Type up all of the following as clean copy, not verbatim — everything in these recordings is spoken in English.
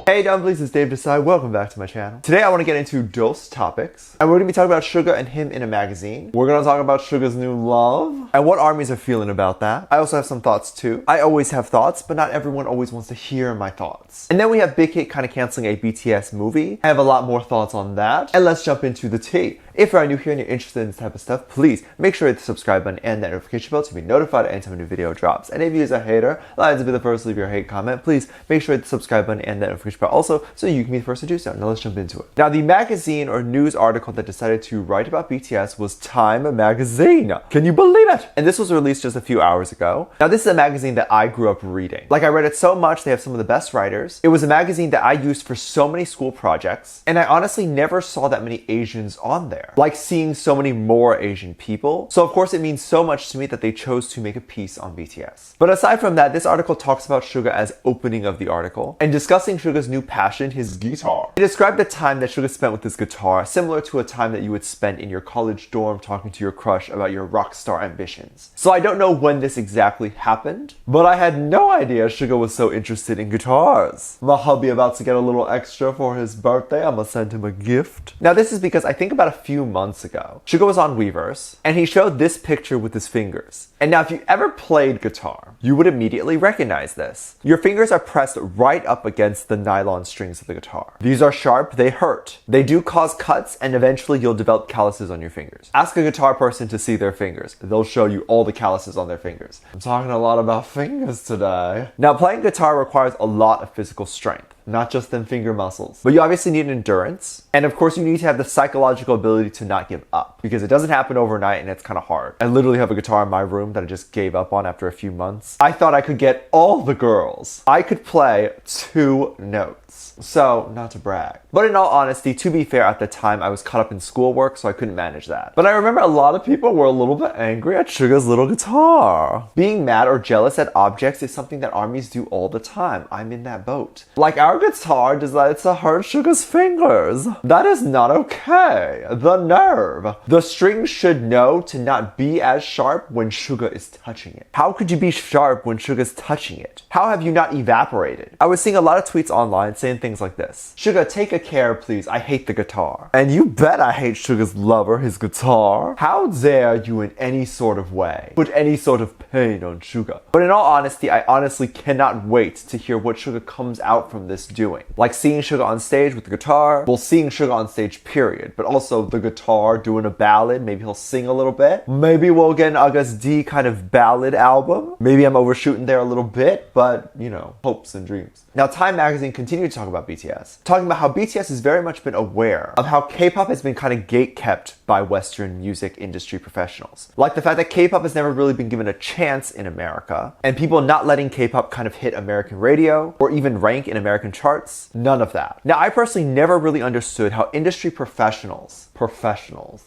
Hey dumplings, it's Dave Desai. Welcome back to my channel. Today I want to get into dos topics, and we're going to be talking about Suga and him in a magazine. We're going to talk about Suga's new love and what armies are feeling about that. I also have some thoughts too. I always have thoughts, but not everyone always wants to hear my thoughts. And then we have Big Hit kind of canceling a BTS movie. I have a lot more thoughts on that. And let's jump into the tea. If you are new here and you're interested in this type of stuff, please make sure to hit the subscribe button and that notification bell to be notified anytime a new video drops. And if you are a hater, like to be the first to leave your hate comment, please make sure to hit the subscribe button and that notification bell also so you can be the first to do so. Now let's jump into it. Now the magazine or news article that decided to write about BTS was Time magazine. Can you believe it? And this was released just a few hours ago. Now this is a magazine that I grew up reading. Like I read it so much, they have some of the best writers. It was a magazine that I used for so many school projects, and I honestly never saw that many Asians on there. Like seeing so many more Asian people. So of course it means so much to me that they chose to make a piece on BTS. But aside from that, this article talks about Suga as opening of the article and discussing Suga's new passion, his guitar. It described the time that Suga spent with his guitar, similar to a time that you would spend in your college dorm talking to your crush about your rock star ambitions. So I don't know when this exactly happened, but I had no idea Suga was so interested in guitars. My hubby about to get a little extra for his birthday. I'm gonna send him a gift. Now this is because I think about a few months ago, Suga was on Weverse, and he showed this picture with his fingers. And now if you ever played guitar, you would immediately recognize this. Your fingers are pressed right up against the nylon strings of the guitar. These are sharp, they hurt. They do cause cuts, and eventually you'll develop calluses on your fingers. Ask a guitar person to see their fingers. They'll show you all the calluses on their fingers. I'm talking a lot about fingers today. Now playing guitar requires a lot of physical strength, not just them finger muscles. But you obviously need endurance, and of course you need to have the psychological ability to not give up, because it doesn't happen overnight and it's kind of hard. I literally have a guitar in my room that I just gave up on after a few months. I thought I could get all the girls. I could play 2 notes. So, not to brag. But in all honesty, to be fair, at the time I was caught up in schoolwork, so I couldn't manage that. But I remember a lot of people were a little bit angry at Suga's little guitar. Being mad or jealous at objects is something that armies do all the time. I'm in that boat. Like our guitar decides to hurt Suga's fingers. That is not okay. The nerve. The strings should know to not be as sharp when Suga is touching it. How could you be sharp when Suga's touching it? How have you not evaporated? I was seeing a lot of tweets online saying things like this. Suga, take a care, please. I hate the guitar. And you bet I hate Suga's lover, his guitar. How dare you in any sort of way put any sort of pain on Suga? But in all honesty, I honestly cannot wait to hear what Suga comes out from this doing. Like seeing Suga on stage with the guitar, well, seeing Suga on stage period, but also the guitar doing a ballad. Maybe he'll sing a little bit. Maybe we'll get an August D kind of ballad album. Maybe I'm overshooting there a little bit, but you know, hopes and dreams. Now Time magazine continued to talk about BTS, talking about how BTS has very much been aware of how K-pop has been kind of gate-kept by Western music industry professionals. Like the fact that K-pop has never really been given a chance in America, and people not letting K-pop kind of hit American radio or even rank in American charts. None of that. Now I personally never really understood how industry professionals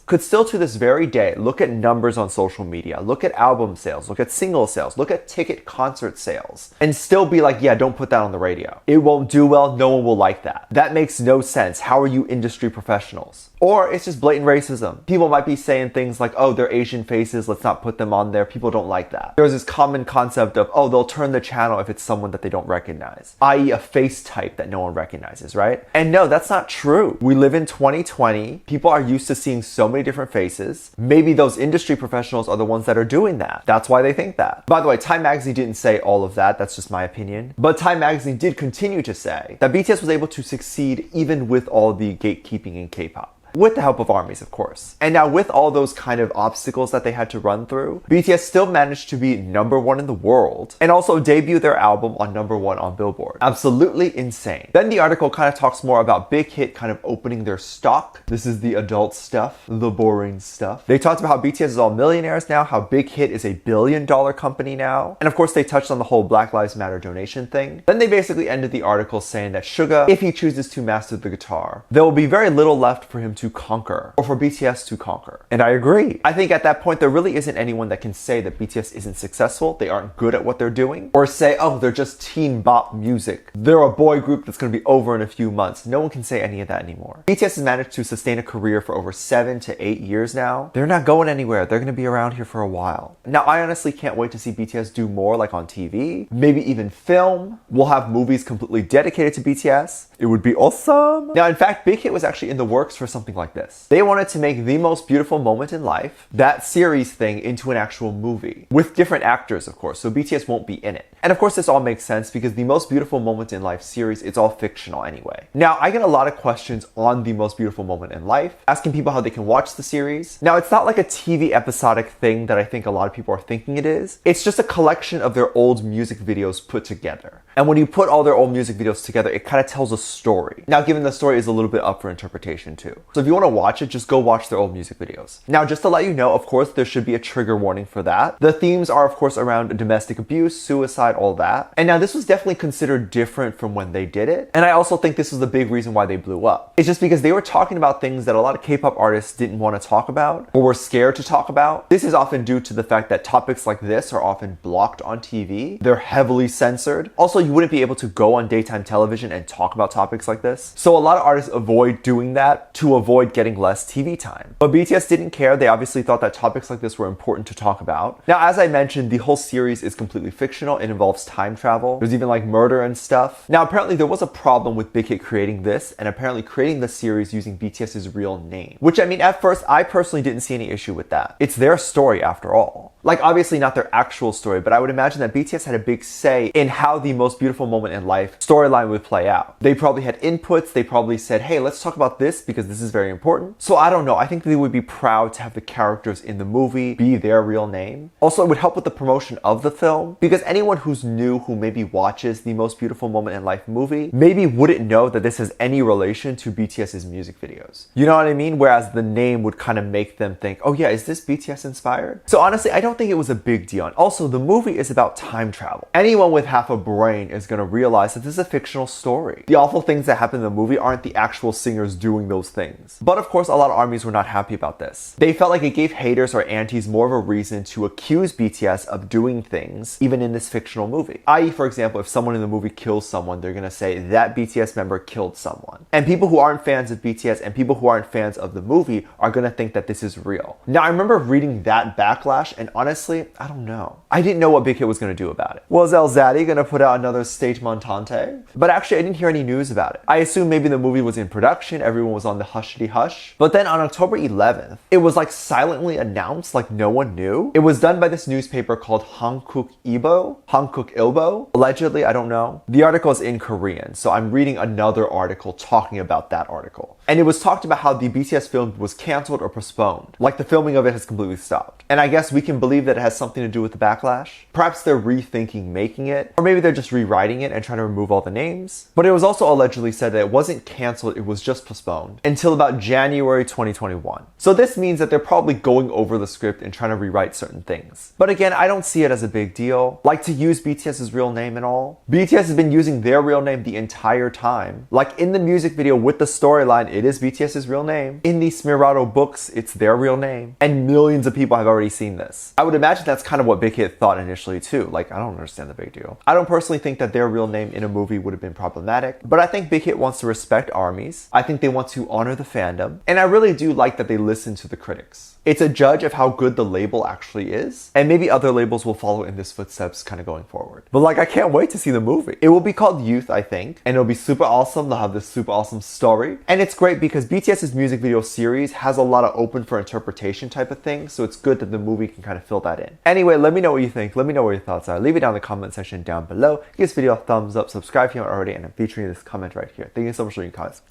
could still to this very day look at numbers on social media, look at album sales, look at single sales, look at ticket concert sales, and still be like, yeah, don't put that on the radio. It won't do well, no one will like that. That makes no sense. How are you industry professionals? Or it's just blatant racism. People might be saying things like, oh, they're Asian faces, let's not put them on there. People don't like that. There's this common concept of, oh, they'll turn the channel if it's someone that they don't recognize, i.e. a face type that no one recognizes, right? And no, that's not true. We live in 2020. People are used to seeing so many different faces. Maybe those industry professionals are the ones that are doing that. That's why they think that. By the way, Time magazine didn't say all of that. That's just my opinion. But Time magazine did continue to say that BTS was able to succeed even with all the gatekeeping in K-pop. With the help of armies, of course. And now with all those kind of obstacles that they had to run through, BTS still managed to be #1 in the world and also debut their album on #1 on Billboard. Absolutely insane. Then the article kind of talks more about Big Hit kind of opening their stock. This is the adult stuff, the boring stuff. They talked about how BTS is all millionaires now, how Big Hit is a billion-dollar company now. And of course they touched on the whole Black Lives Matter donation thing. Then they basically ended the article saying that Suga, if he chooses to master the guitar, there will be very little left for him to to conquer, or for BTS to conquer. And I agree. I think at that point, there really isn't anyone that can say that BTS isn't successful, they aren't good at what they're doing, or say, oh, they're just teen bop music. They're a boy group that's going to be over in a few months. No one can say any of that anymore. BTS has managed to sustain a career for over 7 to 8 years now. They're not going anywhere. They're going to be around here for a while. Now, I honestly can't wait to see BTS do more, like on TV, maybe even film. We'll have movies completely dedicated to BTS. It would be awesome. Now, in fact, Big Hit was actually in the works for something like this. They wanted to make The Most Beautiful Moment in Life, that series thing, into an actual movie with different actors, of course, so BTS won't be in it. And of course, this all makes sense because The Most Beautiful Moment in Life series, it's all fictional anyway. Now, I get a lot of questions on The Most Beautiful Moment in Life, asking people how they can watch the series. Now, it's not like a TV episodic thing that I think a lot of people are thinking it is. It's just a collection of their old music videos put together. And when you put all their old music videos together, it kind of tells a story. Now, given the story is a little bit up for interpretation too. So if you want to watch it, just go watch their old music videos. Now, just to let you know, of course, there should be a trigger warning for that. The themes are, of course, around domestic abuse, suicide, all that. And now this was definitely considered different from when they did it. And I also think this was the big reason why they blew up. It's just because they were talking about things that a lot of K-pop artists didn't want to talk about or were scared to talk about. This is often due to the fact that topics like this are often blocked on TV. They're heavily censored. Also, you wouldn't be able to go on daytime television and talk about topics like this. So a lot of artists avoid doing that to avoid getting less TV time. But BTS didn't care. They obviously thought that topics like this were important to talk about. Now, as I mentioned, the whole series is completely fictional. It involves time travel. There's even like murder and stuff. Now, apparently there was a problem with Big Hit creating this and apparently creating the series using BTS's real name. Which, I mean, at first, I personally didn't see any issue with that. It's their story after all. Like, obviously not their actual story, but I would imagine that BTS had a big say in how The Most Beautiful Moment in Life storyline would play out. They probably had inputs. They probably said, hey, let's talk about this because this is very important. So I don't know. I think they would be proud to have the characters in the movie be their real name. Also, it would help with the promotion of the film because anyone who's new who maybe watches The Most Beautiful Moment in Life movie maybe wouldn't know that this has any relation to BTS's music videos. You know what I mean? Whereas the name would kind of make them think, oh yeah, is this BTS inspired? So honestly, I don't think it was a big deal. And also, the movie is about time travel. Anyone with half a brain is going to realize that this is a fictional story. The awful things that happen in the movie aren't the actual singers doing those things. But of course, a lot of armies were not happy about this. They felt like it gave haters or antis more of a reason to accuse BTS of doing things, even in this fictional movie. I.e., for example, if someone in the movie kills someone, they're going to say that BTS member killed someone. And people who aren't fans of BTS and people who aren't fans of the movie are going to think that this is real. Now, I remember reading that Backlash, and honestly, I don't know. I didn't know what Big Hit was going to do about it. Was El Zaddy going to put out another stage montante? But actually, I didn't hear any news about it. I assume maybe the movie was in production, everyone was on the hushity hush. But then on October 11th, it was like silently announced, like no one knew. It was done by this newspaper called Hankook Ilbo. Allegedly, I don't know. The article is in Korean, so I'm reading another article talking about that article. And it was talked about how the BTS film was canceled or postponed. Like the filming of it has completely stopped. And I guess we can believe that it has something to do with the Backlash. Perhaps they're rethinking making it, or maybe they're just rewriting it and trying to remove all the names. But it was also allegedly said that it wasn't canceled, it was just postponed until about January 2021. So this means that they're probably going over the script and trying to rewrite certain things. But again, I don't see it as a big deal. Like to use BTS's real name and all. BTS has been using their real name the entire time. Like in the music video with the storyline, it is BTS's real name. In the Smirado books, it's their real name. And millions of people have already seen this. I would imagine that's kind of what Big Hit thought initially too. Like, I don't understand the big deal. I don't personally think that their real name in a movie would have been problematic, but I think Big Hit wants to respect armies. I think they want to honor the fandom. And I really do like that they listen to the critics. It's a judge of how good the label actually is, and maybe other labels will follow in this footsteps kind of going forward. But like, I can't wait to see the movie. It will be called Youth, I think, and it'll be super awesome. They'll have this super awesome story. And it's great because BTS's music video series has a lot of open for interpretation type of things, so it's good that the movie can kind of fill that in. Anyway, let me know what you think. Let me know what your thoughts are. Leave it down in the comment section down below. Give this video a thumbs up, subscribe if you haven't already, and I'm featuring this comment right here. Thank you so much for your comments.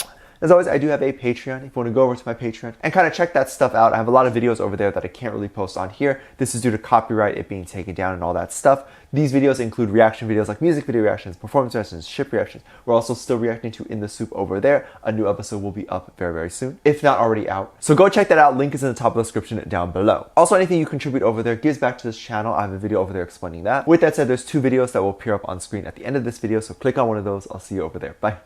As always, I do have a Patreon. If you want to go over to my Patreon and kind of check that stuff out, I have a lot of videos over there that I can't really post on here. This is due to copyright, it being taken down and all that stuff. These videos include reaction videos like music video reactions, performance reactions, ship reactions. We're also still reacting to In the Soup over there. A new episode will be up very, very soon, if not already out. So go check that out. Link is in the top of the description down below. Also, anything you contribute over there gives back to this channel. I have a video over there explaining that. With that said, there's 2 videos that will appear up on screen at the end of this video, so click on one of those. I'll see you over there. Bye.